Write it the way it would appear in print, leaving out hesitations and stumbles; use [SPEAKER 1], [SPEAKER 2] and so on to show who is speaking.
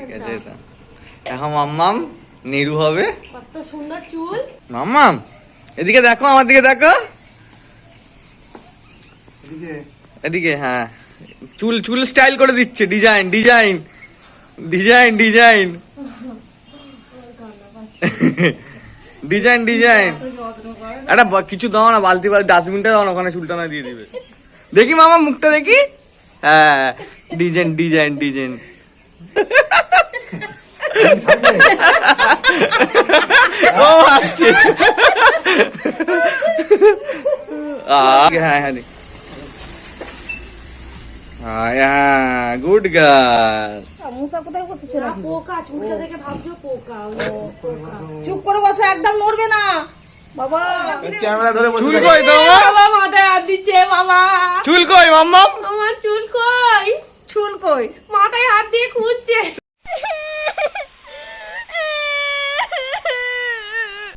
[SPEAKER 1] ঠিক আছে তো এখন মাম্মাম নেরু হবে।
[SPEAKER 2] কত সুন্দর চুল।
[SPEAKER 1] মাম্মাম এদিকে দেখো, আমার দিকে দেখো, এদিকে। হ্যাঁ চুল চুল স্টাইল করে দিচ্ছে, design design design design design design. একটা কিছু দাও না, বালতি ডাস্টবিনটা দাও না, ওখানে চুলটা না দিয়ে দিবে। দেখি মামা মুখটা দেখি। হ্যাঁ ডিজাইন ডিজাইন ডিজাইন। ও আসছে। হ্যাঁ হ্যাঁ হ্যাঁ গুড গার্ল।
[SPEAKER 3] মুসা কোথায় বসেছে?
[SPEAKER 2] পোকা, চুলটা দেখে ভাবছো পোকা।
[SPEAKER 3] চুপ করে বসো, একদম নড়বে না বাবা।
[SPEAKER 4] ক্যামেরা ধরে বসে
[SPEAKER 1] চুল কই তোমার?
[SPEAKER 2] বাবা মাথায় হাত দিচ্ছে বাবা।
[SPEAKER 1] চুল কই মাম্মাম?
[SPEAKER 2] আমার চুল কই?
[SPEAKER 3] চুল কই?
[SPEAKER 2] মাথায় হাত দিয়ে খুঁজছে।